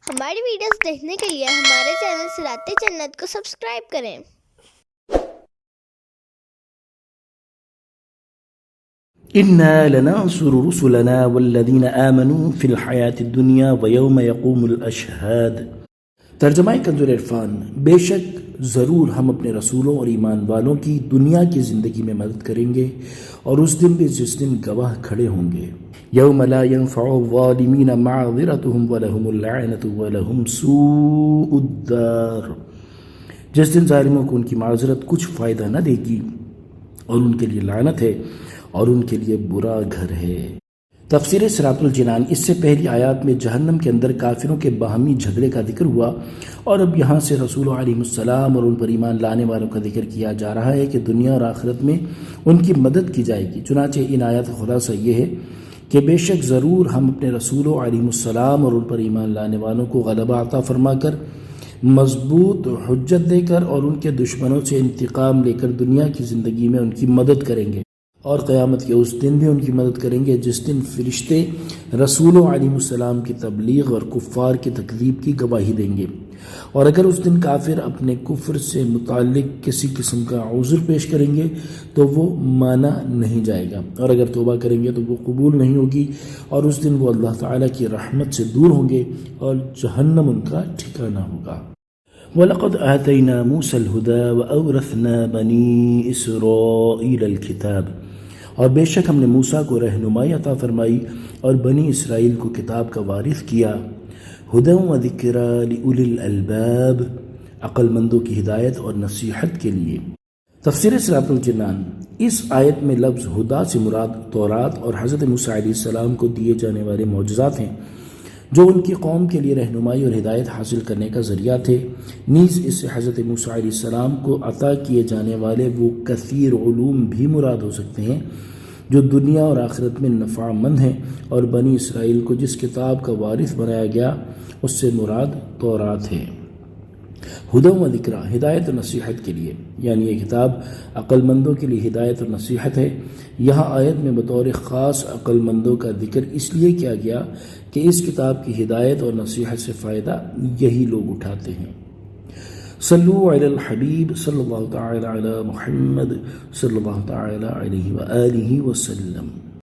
ہماری ویڈیوز دیکھنے کے لیے ہمارے چینل صراط جنت کو سبسکرائب کریں۔ إنا لننصر رسلنا والذين آمنوا في الحياة الدنيا ويوم يقوم الأشهاد۔ ترجمہ کنز العرفان۔ بے شک ضرور ہم اپنے رسولوں اور ایمان والوں کی دنیا کی زندگی میں مدد کریں گے اور اس دن بھی جس دن گواہ کھڑے ہوں گے۔ یوم لا ينفع الظالمین معذرتهم ولهم اللعنة ولهم سوء الدار۔ جس دن ظالموں کو ان کی معذرت کچھ فائدہ نہ دے گی اور ان کے لیے لعنت ہے اور ان کے لیے برا گھر ہے۔ تفسیر صراط الجنان۔ اس سے پہلی آیات میں جہنم کے اندر کافروں کے باہمی جھگڑے کا ذکر ہوا، اور اب یہاں سے رسول علیہ السلام اور ان پر ایمان لانے والوں کا ذکر کیا جا رہا ہے کہ دنیا اور آخرت میں ان کی مدد کی جائے گی۔ چنانچہ ان آیات کا خلاصہ یہ ہے کہ بے شک ضرور ہم اپنے رسولوں علیہ السلام اور ان پر ایمان لانے والوں کو غلبہ عطا فرما کر، مضبوط حجت دے کر اور ان کے دشمنوں سے انتقام لے کر دنیا کی زندگی میں ان کی مدد کریں گے، اور قیامت کے اس دن بھی ان کی مدد کریں گے جس دن فرشتے رسولوں علیہ السلام کی تبلیغ اور کفار کی تکذیب کی گواہی دیں گے۔ اور اگر اس دن کافر اپنے کفر سے متعلق کسی قسم کا عذر پیش کریں گے تو وہ مانا نہیں جائے گا، اور اگر توبہ کریں گے تو وہ قبول نہیں ہوگی، اور اس دن وہ اللہ تعالیٰ کی رحمت سے دور ہوں گے اور جہنم ان کا ٹھکانہ ہوگا۔ وَلَقَدْ آتَيْنَا مُوسَى الْهُدَى وَأَوْرَثْنَا بَنِي إِسْرَائِيلَ الْكِتَابَ۔ اور بے شک ہم نے موسیٰ کو رہنمائی عطا فرمائی اور بنی اسرائیل کو کتاب کا وارث کیا۔ ہدی و ذکری لأولی الالباب، عقل مندوں کی ہدایت اور نصیحت کے لیے۔ تفسیر صراط الجنان۔ اس آیت میں لفظ ہدا سے مراد تورات اور حضرت موسیٰ علیہ السلام کو دیے جانے والے معجزات ہیں جو ان کی قوم کے لیے رہنمائی اور ہدایت حاصل کرنے کا ذریعہ تھے۔ نیز اس سے حضرت موسیٰ علیہ السلام کو عطا کیے جانے والے وہ کثیر علوم بھی مراد ہو سکتے ہیں جو دنیا اور آخرت میں نفع مند ہیں، اور بنی اسرائیل کو جس کتاب کا وارث بنایا گیا اس سے مراد تورات ہے۔ ہدی و ذکری، ہدایت اور نصیحت کے لیے، یعنی یہ کتاب عقل مندوں کے لیے ہدایت اور نصیحت ہے۔ یہاں آیت میں بطور خاص عقل مندوں کا ذکر اس لیے کیا گیا کہ اس کتاب کی ہدایت اور نصیحت سے فائدہ یہی لوگ اٹھاتے ہیں۔ صلو علی الحبیب صلی اللہ تعالی علی محمد صلی اللہ تعالی علیہ وآلہ وسلم۔